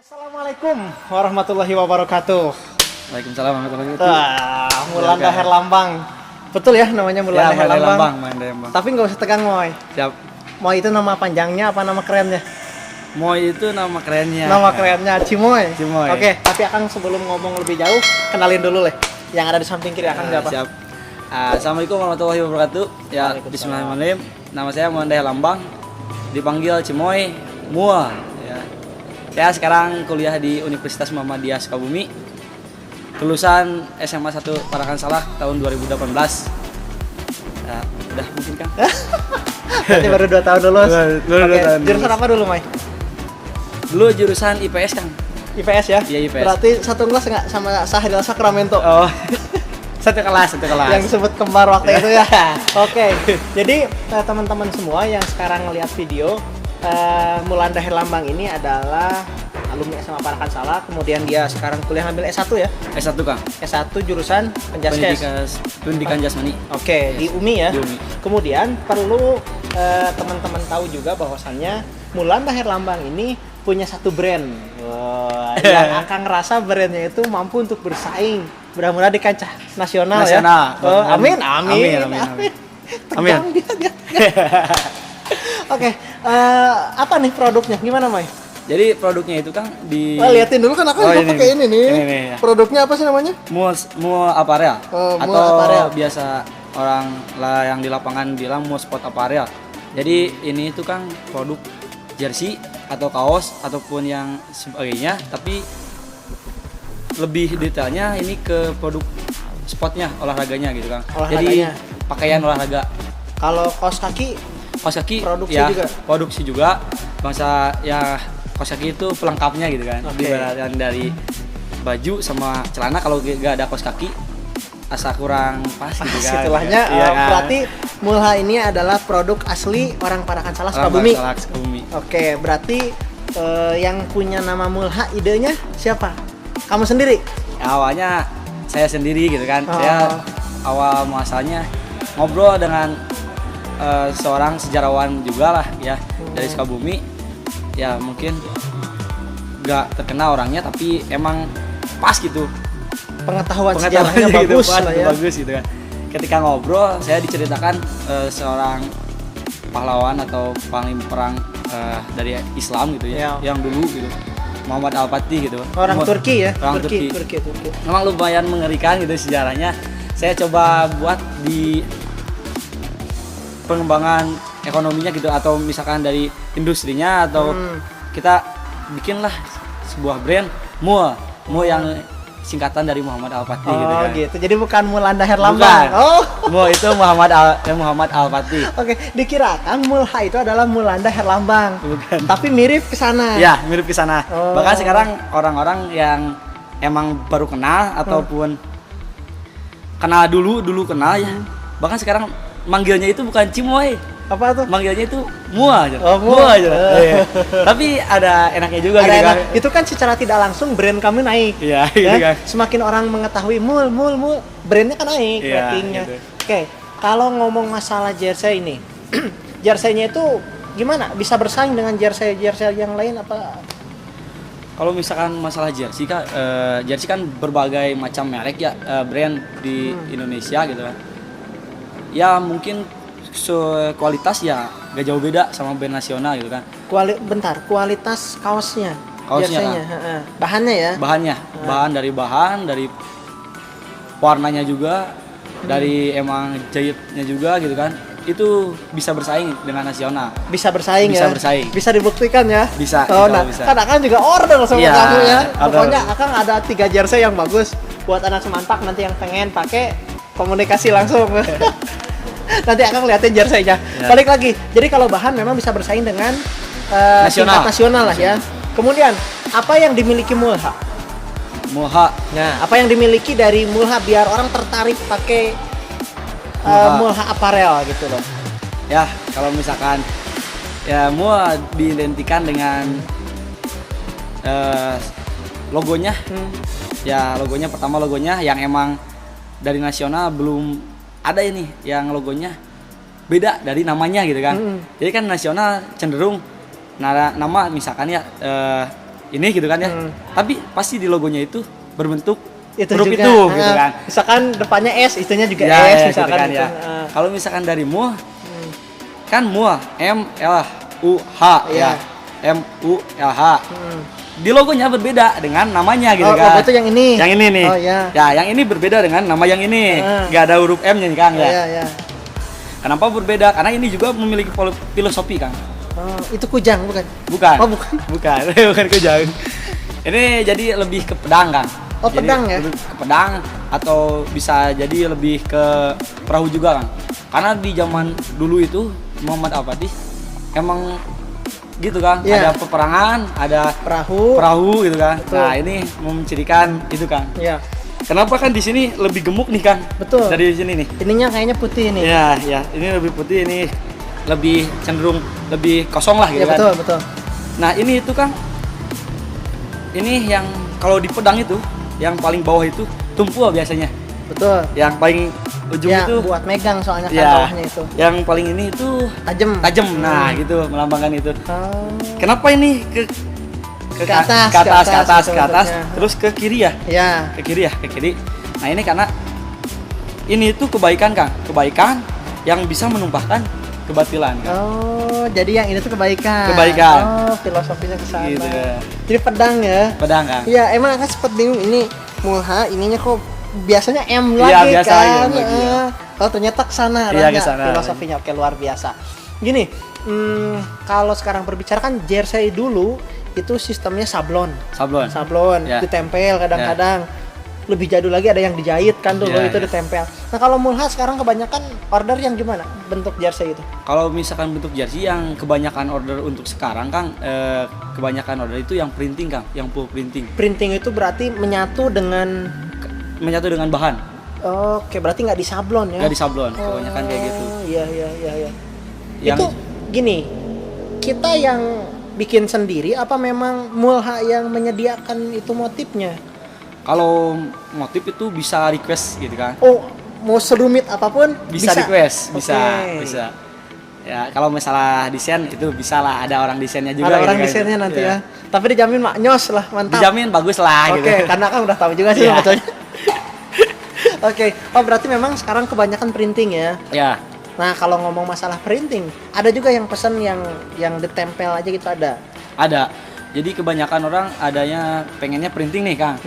Assalamualaikum warahmatullahi wabarakatuh. Waalaikumsalam warahmatullahi wabarakatuh. Mulanda Herlambang. Betul ya namanya Mulanda Herlambang. Mulanda Herlambang. Tapi nggak usah tegang Moy. Siap. Moy itu nama panjangnya apa nama kerennya? Moy itu nama kerennya. Nama kerennya Cimoy. Cimoy. Oke, tapi Akang sebelum ngomong lebih jauh, kenalin dulu lah. Yang ada di samping kiri Akang siapa? Siap. Assalamualaikum warahmatullahi wabarakatuh. Ya, bismillahirrahmanirrahim. Nama saya Mulanda Herlambang. Dipanggil Cimoy, Mua. Saya sekarang kuliah di Universitas Muhammadiyah Sukabumi. Kelulusan SMA 1 Parakan Salak tahun 2018. Ya, udah mungkin kan? Berarti baru 2 tahun lulus. Baru 2 tahun. Jurusan apa dulu, Mai? Dulu jurusan IPS, Kang. IPS ya? Iya, IPS. Berarti satu kelas nggak sama Sahril Sakramento? Oh. satu kelas. Yang disebut kembar waktu itu ya. Oke. Jadi teman-teman semua yang sekarang ngelihat video Mulanda Herlambang ini adalah alumni SMA Parakan Salak, kemudian dia sekarang kuliah ambil S1 ya? S1, Kang. S1 jurusan Pendidikan Jasmani. Oke, di UMI ya. Di UMI. Kemudian perlu teman-teman tahu juga bahwasannya Mulanda Herlambang ini punya satu brand. Yang akan ngerasa brandnya itu mampu untuk bersaing mudah-mudahan di kancah nasional ya. Amin. Tegang dia. Oke, apa nih produknya? Gimana, Mai? Jadi produknya itu Kang liatin dulu kan aku pakai ini nih. Ini, ya. Produknya apa sih namanya? Mua Apparel. Mua Apparel. Biasa orang lah yang di lapangan bilang Mua Sport Apparel. Jadi ini itu Kang produk jersey atau kaos ataupun yang sebagainya, tapi lebih detailnya ini ke produk sportnya, olahraganya gitu Kang. Jadi pakaian olahraga. Kalau kaos kaki produksi juga bangsa ya, kaos kaki itu pelengkapnya gitu kan. Ibaratnya dari baju sama celana, kalau gak ada kaos kaki asa kurang pas gitu kan. Istilahnya berarti Mulha ini adalah produk asli orang Parakan Salak Sukabumi. Oke, berarti yang punya nama Mulha idenya siapa? Kamu sendiri? Awalnya saya sendiri gitu kan. Saya awal muasalnya ngobrol dengan seorang sejarawan juga lah ya, dari Sukabumi. Ya mungkin gak terkenal orangnya, tapi emang pas gitu, pengetahuan sejarahnya gitu, bagus lah ya. Bagus gitu kan. Ketika ngobrol saya diceritakan seorang pahlawan atau panglima perang dari Islam gitu ya, yang dulu gitu, Muhammad Al-Fatih gitu. Orang Turki ya? Orang Turki. Memang lumayan mengerikan gitu sejarahnya. Saya coba buat di pengembangan ekonominya gitu, atau misalkan dari industrinya, atau kita bikinlah sebuah brand Mua yang singkatan dari Muhammad Al-Fatih gitu kan. Gitu. Jadi bukan Mulanda Herlambang. Mua itu Muhammad Al-Fatih. Oke, dikirakan Mulha itu adalah Mulanda Herlambang. Bukan. Tapi mirip ke sana. Ya, mirip ke sana. Bahkan sekarang orang-orang yang emang baru kenal ataupun kenal dulu kenal ya. Bahkan sekarang manggilnya itu bukan Cimoy. Apa tuh? Manggilnya itu Mua aja. Mua aja. Tapi ada enaknya juga gitu kan. Itu kan secara tidak langsung brand kami naik. Iya, gitu kan. Semakin orang mengetahui Mul, brandnya kan naik ratingnya. Gitu. Oke, kalau ngomong masalah jersey ini, jersey-nya itu gimana? Bisa bersaing dengan jersey yang lain apa? Kalau misalkan masalah jersey kan berbagai macam merek ya, brand di Indonesia gitu kan. Ya mungkin kualitas ya gak jauh beda sama brand nasional gitu kan. Kualitas kaosnya jersey-nya, bahannya ya? Bahan dari warnanya juga, dari emang jahitnya juga gitu kan. Itu bisa bersaing dengan nasional. Bisa bersaing. Bisa dibuktikan ya? Bisa. Bisa. Kan Akang juga order sama kamu ya. Pokoknya Akang ada 3 jersey yang bagus buat anak semantak nanti yang pengen pakai, komunikasi langsung. Nanti Akang liatin jersey-nya. Balik lagi. Jadi kalau bahan memang bisa bersaing dengan tingkat nasional lah ya. Kemudian apa yang dimiliki Mulha? Nah, apa yang dimiliki dari Mulha biar orang tertarik pakai Mulha Apparel gitu loh. Ya, kalau misalkan ya Mua diidentikan dengan logonya. Ya, pertama logonya yang emang dari nasional belum ada ini, yang logonya beda dari namanya gitu kan. Jadi kan nasional cenderung nama misalkan ya ini gitu kan ya. Tapi pasti di logonya itu berbentuk Itu huruf juga. itu gitu kan. Misalkan depannya S, itunya juga Ya, S ya, misalkan gitu kan, gitu. ya. Kalau misalkan dari Muah kan Muah M L U H Iya. ya. M U L H. Di logonya berbeda dengan namanya gitu Oh, kan. logo itu yang ini. Yang ini nih. Oh, iya. Ya, yang ini berbeda dengan nama yang ini. Nggak ada huruf M-nya nih Kang ya. Iya, iya. Kenapa berbeda? Karena ini juga memiliki filosofi Kang. Oh, itu kujang bukan? Bukan. Oh, bukan. Bukan. Bukan kujang. Ini jadi lebih ke pedang Kang. Oh, Jadi pedang ya? lebih ke pedang atau bisa jadi lebih ke perahu juga Kang. Karena di zaman dulu itu Muhammad Al-Fatih emang gitu Kang, Iya. ada peperangan, ada Perahu. gitu kan. Betul. Nah, ini mencirikan itu Kang. Iya. Kenapa kan di sini lebih gemuk nih Kang? Betul. Dari sini nih. Ininya kayaknya putih nih. Ya, ya, ini lebih putih, ini lebih cenderung lebih kosong lah gitu Iya, kan. betul, betul. Nah, ini itu Kang. Ini yang kalau di pedang itu, yang paling bawah itu tumpul biasanya. Betul. Yang paling ujung Ya, itu buat megang soalnya kan ya, bawahnya itu. yang paling ini itu Tajam. tajam. Nah, gitu melambangkan itu. Oh. Kenapa ini ke Ke atas, ke atas, ke atas, ke atas, bentuknya. terus ke kiri ya? Ya. Ke kiri ya, ke kiri. Nah, ini karena ini itu kebaikan Kang, kebaikan yang bisa menumpahkan kebatilan. Kang. Oh, jadi yang ini tuh kebaikan. Kebaikan. Oh, filosofinya ke sana. Gitu. Jadi pedang ya. Pedang Kang. Iya, emang aku sempet bingung ini Mulha ininya kok biasanya M Iya, lagi biasa kan. lagi, M lagi, ya. Oh, ternyata ke sana Iya, arahnya. ke sana. Filosofinya oke luar biasa. Gini, kalau sekarang berbicara kan jersey dulu itu sistemnya sablon. Sablon. Sablon Ya. ditempel kadang-kadang. Lebih jadul lagi ada yang dijahit kan dulu Ya, itu ya. ditempel. Nah, kalau Mulha sekarang kebanyakan order yang gimana bentuk jersey itu? Kalau misalkan bentuk jersey yang kebanyakan order untuk sekarang Kang, kebanyakan order itu yang printing Kang, yang full printing. Printing itu berarti menyatu dengan Menyatu dengan bahan, Oke, berarti nggak disablon ya? nggak disablon, kebanyakan kayak gitu. Iya, iya, iya, iya. Yang Itu gini, kita yang bikin sendiri apa memang Mulha yang menyediakan itu motifnya? kalau motif itu bisa request gitu kan. Oh, mau serumit apapun Bisa request, bisa, Oke. bisa. Ya, kalau masalah desain itu bisa lah, ada orang desainnya juga. Ada gitu orang kan. desainnya nanti Iya. ya. Tapi dijamin maknyos lah, mantap. Dijamin bagus lah Oke, gitu. karena kan udah tahu juga sih Iya. sebetulnya. Oke, oh berarti memang sekarang kebanyakan printing ya. Ya, Nah, kalau ngomong masalah printing, ada juga yang pesan yang ditempel aja gitu ada. ada. Jadi kebanyakan orang adanya pengennya printing nih Kang.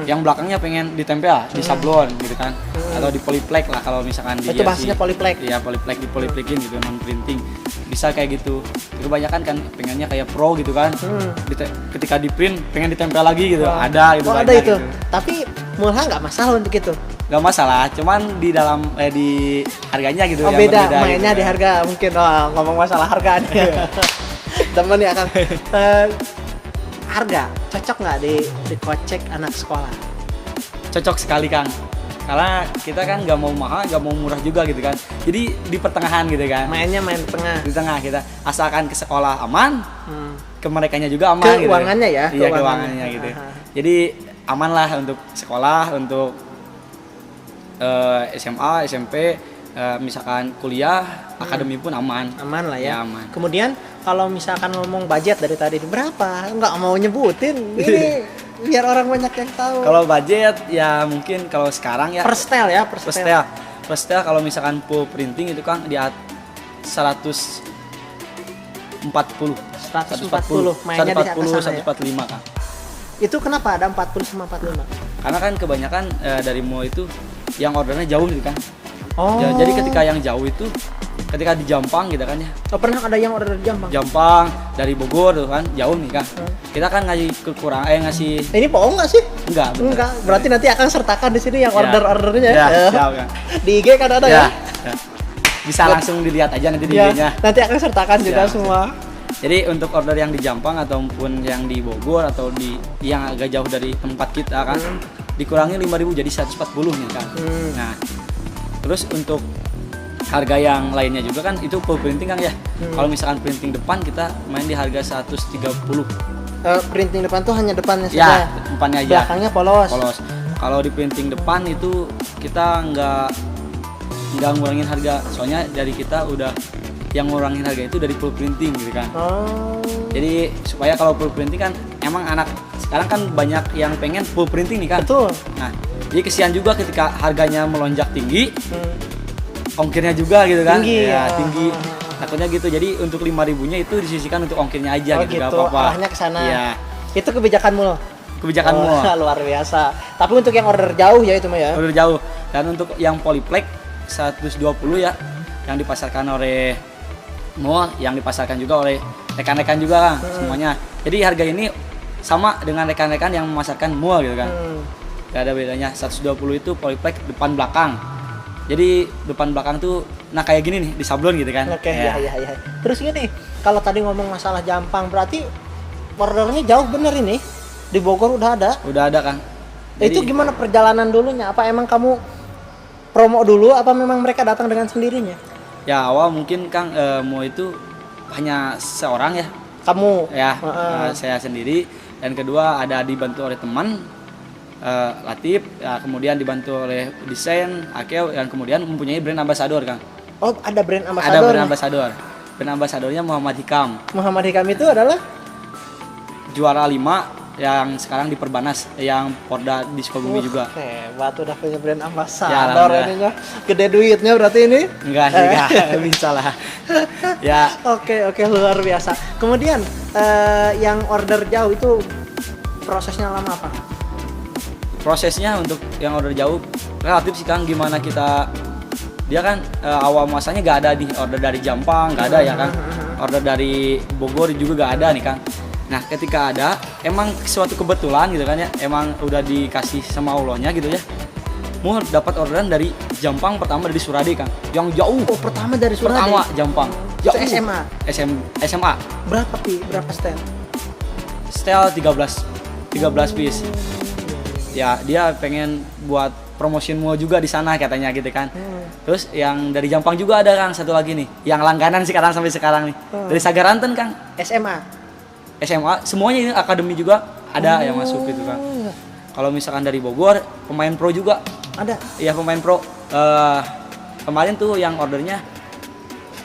Yang belakangnya pengen ditempel di sablon gitu kan. Atau di polyplek lah kalau misalkan di Itu bahasanya polyplek. Iya, polyplek di polyplekin gitu, non printing. Bisa kayak gitu. Kebanyakan kan pengennya kayak pro gitu kan. Ketika di print pengen ditempel lagi gitu. Ada gitu. Oh, ada banyak itu. gitu. Tapi Mulha nggak masalah untuk itu. Gak masalah, cuman di dalam di harganya gitu Oh, yang beda, berbeda mainnya gitu di kan. harga mungkin. Oh, ngomong masalah harga nih. Temen ya kan. Harga cocok nggak di kocek anak sekolah? Cocok sekali Kang. Karena kita kan nggak mau mahal, nggak mau murah juga gitu kan. Jadi di pertengahan gitu kan. Mainnya main tengah. Di tengah kita asalkan ke sekolah aman, ke merekanya juga aman gitu. Keuangannya ya, Iya, keuangannya. keuangannya gitu. Aha. Jadi aman lah untuk sekolah, untuk SMA, SMP, misalkan kuliah, akademi pun aman. Aman lah ya. Ya, aman. Kemudian kalau misalkan ngomong budget dari tadi berapa? Nggak mau nyebutin. Ini biar orang banyak yang tahu. Kalau budget ya mungkin kalau sekarang ya per style ya, per per style. style. Per style kalau misalkan full printing itu Kang di 140. 140. Mainnya di atas sana ya. 145 Kang. Itu kenapa ada 40 sama 45? Karena kan kebanyakan dari mall itu yang ordernya jauh gitu kan. Oh. Jadi ketika yang jauh itu ketika di Jampang gitu kan ya. Oh, pernah ada yang order jam, Bang? Jampang dari Bogor tuh kan jauh nih Kang. Kita kan ngasih ngasih Ini bohong nggak sih? enggak. bener. Enggak. Berarti nanti akan sertakan di sini yang Ya. order-ordernya Ya, ya. siap, Kang. Di IG kan ada ya? Ya. Bisa langsung dilihat aja nanti di Ya, IG-nya. nanti akan sertakan juga Siap. semua. Jadi untuk order yang di Jampang ataupun yang di Bogor atau di yang agak jauh dari tempat kita kan dikurangi 5.000 jadi 140 nih kan. Nah, terus untuk harga yang lainnya juga kan itu full printing Kang ya. Kalau misalkan printing depan kita main di harga 130. Printing depan tuh hanya depannya Ya, saja. depannya aja. Belakangnya polos. Polos. Kalau di printing depan itu kita nggak ngurangin harga. Soalnya dari kita udah yang ngurangin harga itu dari full printing gitu kan. Oh. Jadi supaya kalau full printing kan emang anak sekarang kan banyak yang pengen full printing nih kan. Betul. Nah, jadi kesian juga ketika harganya melonjak tinggi, ongkirnya juga gitu kan. Tinggi, ya, ya. tinggi. Takutnya gitu. Jadi untuk 5.000-nya itu disisihkan untuk ongkirnya aja Oh gitu, gitu, gak apa-apa. arahnya ke sana. Iya. Itu kebijakanmu loh. Kebijakanmu. Luar biasa. Tapi untuk yang order jauh ya itu mah ya. Udah jauh. Dan untuk yang polyplex 120 ya, yang dipasarkan oleh mall, yang dipasarkan juga oleh rekan-rekan juga kan, semuanya. Jadi harga ini sama dengan rekan-rekan yang memasarkan mall gitu kan. Gak ada bedanya. 120 itu polyplex depan belakang. Jadi depan belakang tuh nah kayak gini nih di sablon gitu kan. Oke, ya. Terus gini, kalau tadi ngomong masalah Jampang berarti ordernya jauh bener ini. Di Bogor udah ada. Udah ada kan. Itu gimana perjalanan dulunya? Apa emang kamu promo dulu apa memang mereka datang dengan sendirinya? Ya awal mungkin Kang mau itu hanya seorang ya. Kamu Ya, saya sendiri, dan kedua ada dibantu oleh teman Latif, ya, kemudian dibantu oleh desain Akeo, dan kemudian mempunyai brand ambassador Kang. Oh, ada brand ambassador. Ada brand ambassador. Brand ambassadornya Muhammad Hikam. Muhammad Hikam itu adalah Juara 5 yang sekarang di Perbanas, yang Porda di Sukabumi juga. Hebat, udah punya brand Ya, ambassador alhamdulillah. ininya. Gede duitnya berarti ini. Enggak sih, enggak bisa lah. Ya, Oke, luar biasa. Kemudian yang order jauh itu prosesnya lama apa? prosesnya untuk yang order jauh relatif sih Kang, gimana kita dia kan awal masanya gak ada di order dari Jampang, gak ada ya kan, order dari Bogor juga gak ada nih Kang. Nah ketika ada emang suatu kebetulan gitu kan ya, emang udah dikasih sama Allahnya gitu ya, mau dapat orderan dari Jampang pertama dari Surade Kang, yang jauh. Oh, pertama dari Surade. Pertama Jampang. Itu SMA. SMA. Berapa Berapa stand? Setel 13 piece. Ya dia pengen buat promotion mall juga di sana katanya gitu kan. Terus yang dari Jampang juga ada Kang, satu lagi nih, yang langganan sekarang sampai sekarang nih. Dari Sagaranten Kang. SMA semuanya ini akademi juga ada yang masuk gitu Kang. Kalau misalkan dari Bogor pemain pro juga Ada. Iya pemain pro. Kemarin tuh yang ordernya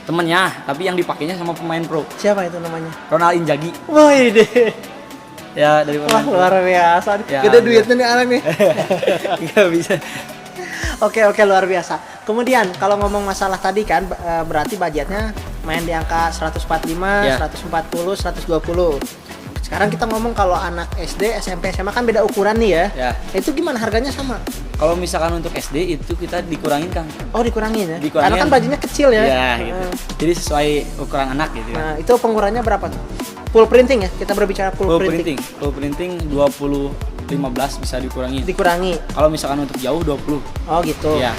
temennya, tapi yang dipakainya sama pemain pro. Siapa itu namanya? Ronald Injagi. Wah, ide. Ya dari Wah, pemain pro. luar biasa. Ya, Gede duitnya nih anak nih. Nggak bisa. Oke, luar biasa. Kemudian kalau ngomong masalah tadi kan berarti budgetnya main di angka 145, Ya. 140, 120. Sekarang kita ngomong kalau anak SD, SMP, SMA kan beda ukuran nih ya. Ya. Itu gimana harganya sama? Kalau misalkan untuk SD itu kita dikurangin Kang. Oh, dikurangin ya? Dikurangin. Karena kan bajunya kecil ya. Ya gitu. Jadi sesuai ukuran anak gitu kan. Nah, itu pengurangannya berapa tuh? Full printing ya? Kita berbicara full printing. Full printing 20-15 bisa dikurangi. Dikurangi. Kalau misalkan untuk jauh 20. Oh, gitu. Ya.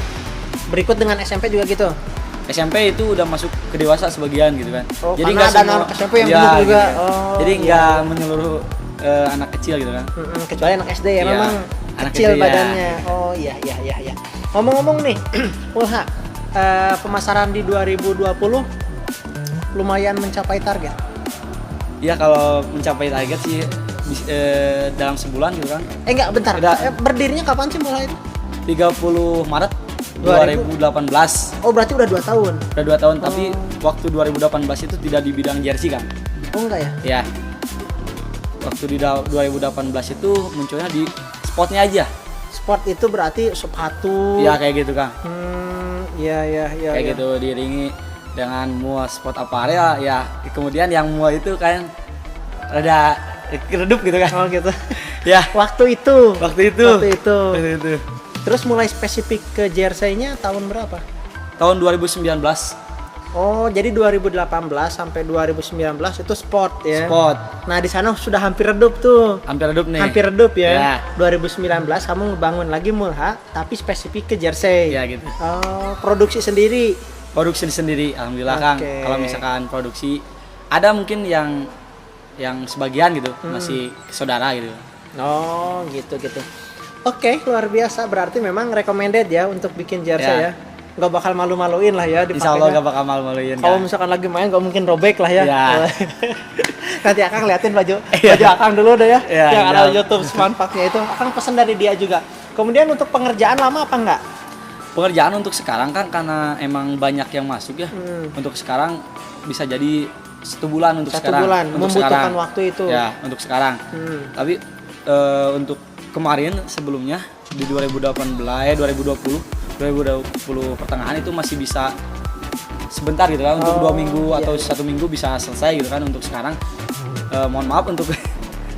Berikut dengan SMP juga gitu. SMP itu udah masuk ke dewasa sebagian gitu kan. Oh, jadi karena nggak ada semua anak SMP yang ya, begitu juga. gitu. Oh, jadi iya. nggak menyeluruh anak kecil gitu kan. Kecuali anak SD ya, Iya, memang anak kecil SD ya. badannya. Oh iya. Ngomong-ngomong nih, Ulha, pemasaran di 2020 lumayan mencapai target. Iya kalau mencapai target sih dalam sebulan gitu kan. Enggak, bentar. Udah. Berdirinya kapan sih mulai? 30 Maret 2000. 2018. Oh, berarti udah 2 tahun. Udah 2 tahun, tapi waktu 2018 itu tidak di bidang jersey kan. Oh, enggak ya? Ya. Waktu di 2018 itu munculnya di spotnya aja. Sport itu berarti sepatu. Ya kayak gitu Kang. Iya. Kayak gitu diiringi dengan mua sport apparel ya. Kemudian yang mua itu kan rada redup gitu kan. Oh, gitu. Ya. Waktu itu. Waktu itu. Terus mulai spesifik ke jersey-nya tahun berapa? Tahun 2019. Oh, jadi 2018 sampai 2019 itu sport ya. Sport. Nah, di sana sudah hampir redup tuh. Hampir redup nih. Hampir redup ya. Ya. 2019 kamu ngebangun lagi Mulha tapi spesifik ke jersey. Ya gitu. Oh, produksi sendiri. Produksi sendiri alhamdulillah Kang. Oke. Kalau misalkan produksi ada mungkin yang sebagian gitu masih ke saudara gitu. Oh, gitu. Oke, luar biasa. Berarti memang recommended ya untuk bikin jersey ya. Nggak bakal malu-maluin lah ya dipakainya. Insya Allah gak bakal malu-maluin. Kalau misalkan lagi main nggak mungkin robek lah ya. Ya. Nanti Akang liatin baju Akang dulu deh ya. Ya, yang ada ya. YouTube Smanfaatnya itu. Akang pesan dari dia juga. Kemudian untuk pengerjaan lama apa enggak? Pengerjaan untuk sekarang kan karena emang banyak yang masuk ya. Untuk sekarang bisa jadi 1 bulan untuk 1 sekarang. bulan Untuk membutuhkan sekarang. waktu itu. Ya, untuk sekarang. Tapi untuk kemarin sebelumnya di 2020 pertengahan itu masih bisa sebentar gitu kan, untuk 2 minggu atau 1 minggu bisa selesai gitu kan. Untuk sekarang mohon maaf untuk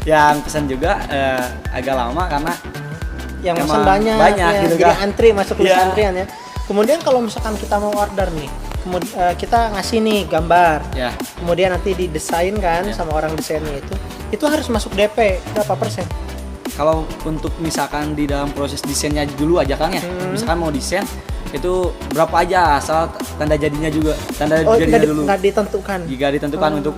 yang pesan juga agak lama karena yang emang pesan banyak ya, gitu jadi kan. antri masuk list Iya. antrian ya. Kemudian kalau misalkan kita mau order nih, kita ngasih nih gambar, Ya, kemudian nanti didesain kan Ya. sama orang desainnya itu harus masuk DP berapa persen? kalau untuk misalkan di dalam proses desainnya dulu aja Kang ya, misalkan mau desain itu berapa aja asal tanda jadinya juga, tanda jadinya dulu. Nggak ditentukan. Jika ditentukan untuk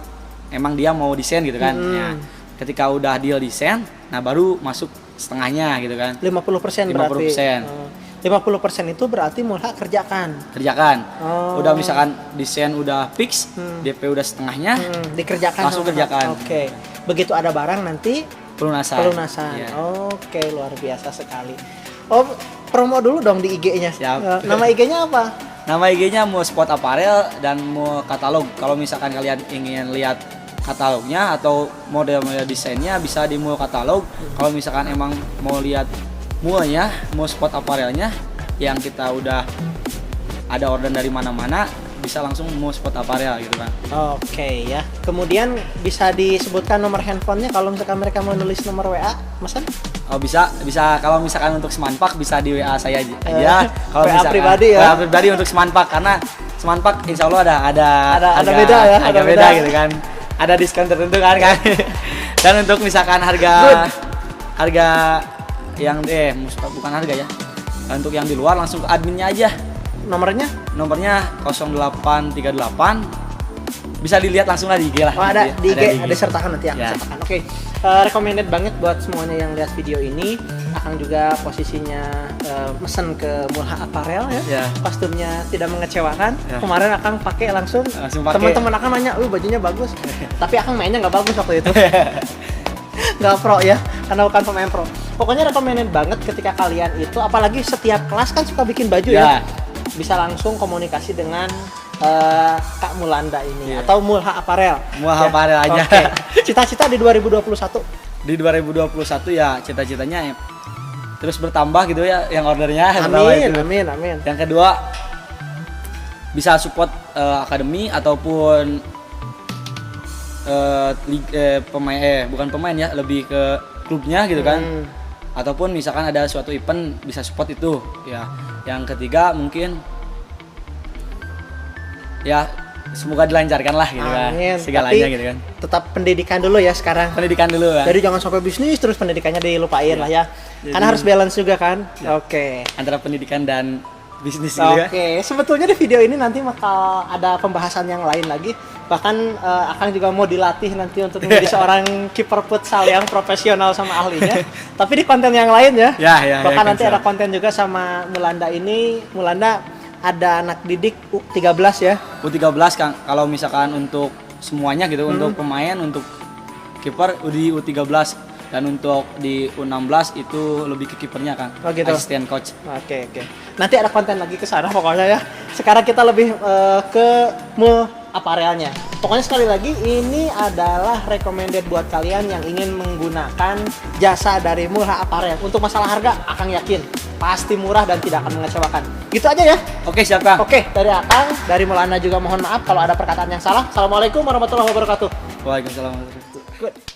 emang dia mau desain gitu kan. Ya, ketika udah deal desain, nah baru masuk setengahnya gitu kan. 50% berarti. 50%. 50% itu berarti mulai kerjakan. Kerjakan. Udah misalkan desain udah fix, DP udah setengahnya, Dikerjakan. langsung kerjakan. Oke. Begitu ada barang nanti pelunasan. pelunasan. Iya. Oke, luar biasa sekali. Oh, promo dulu dong di IG-nya. Siap. Nama IG-nya apa? Nama IG-nya mau spot apparel dan mau katalog. Kalau misalkan kalian ingin lihat katalognya atau model-model desainnya bisa di mau katalog. Kalau misalkan emang mau lihat muanya, mau spot apparelnya yang kita udah ada order dari mana-mana, bisa langsung mau spot apparel gitu kan. Oke ya. Kemudian bisa disebutkan nomor handphonenya kalau misalkan mereka mau nulis nomor WA, Masan? Oh, bisa kalau misalkan untuk Semanpak bisa di WA saya aja. Kalau WA misalkan pribadi ya? WA pribadi untuk Semanpak karena Semanpak insya Allah ada Ada beda ya, ada ada beda beda. gitu kan. Ada diskon tertentu kan. Dan untuk misalkan harga yang bukan harga ya. Untuk yang di luar langsung ke adminnya aja. Nomornya? Nomornya 0838. Bisa dilihat langsung lah di IG lah. Oh, ada di IG, Ada ada sertakan nanti ya. Ya. Sertakan. Oke. Recommended banget buat semuanya yang lihat video ini. Akang juga posisinya mesen ke Mulha Apparel ya. Ya. Kostumnya tidak mengecewakan. Ya. Kemarin Akang pakai langsung pakai. teman-teman Akang nanya, bajunya bagus." Tapi Akang mainnya nggak bagus waktu itu. Nggak pro ya, karena bukan pemain pro. Pokoknya recommended banget ketika kalian itu, apalagi setiap kelas kan suka bikin baju ya. Bisa langsung komunikasi dengan Kak Mulanda ini atau Mulha Apparel. Mulha Apparel aja. Oke. Cita-cita di 2021. Di 2021 ya cita-citanya ya terus bertambah gitu ya yang ordernya. Amin. Yang kedua bisa support akademi ataupun bukan pemain ya, lebih ke klubnya gitu kan. Ataupun misalkan ada suatu event bisa support itu ya. Yang ketiga mungkin ya semoga dilancarkan lah gitu kan. Segalanya. Tapi gitu kan. tetap pendidikan dulu ya sekarang. Pendidikan dulu kan. Jadi jangan sampai bisnis terus pendidikannya dilupain lah ya. Karena harus balance juga kan. Oke. Antara pendidikan dan bisnis gitu ya. Oke, sebetulnya di video ini nanti bakal ada pembahasan yang lain lagi. Bahkan Akang juga mau dilatih nanti untuk menjadi seorang kiper futsal yang profesional sama ahlinya. Tapi di konten yang lain ya. Bahkan nanti ada konten juga sama Mulanda ini. Mulanda ada anak didik U13 ya. U13 Kang, kalau misalkan untuk semuanya gitu, untuk pemain, untuk kiper di U13 dan untuk di U16 itu lebih ke kipernya Kang. Oh gitu. Asisten coach. Oke. Nanti ada konten lagi ke sana pokoknya ya. Sekarang kita lebih ke apparelnya. Pokoknya sekali lagi ini adalah recommended buat kalian yang ingin menggunakan jasa dari Mulha Apparel. Untuk masalah harga, Akang yakin pasti murah dan tidak akan mengecewakan. Gitu aja ya. Oke, siap Kang. Oke, dari Akang, dari Mulana juga mohon maaf kalau ada perkataan yang salah. Assalamualaikum warahmatullahi wabarakatuh. Waalaikumsalam warahmatullahi wabarakatuh. Good.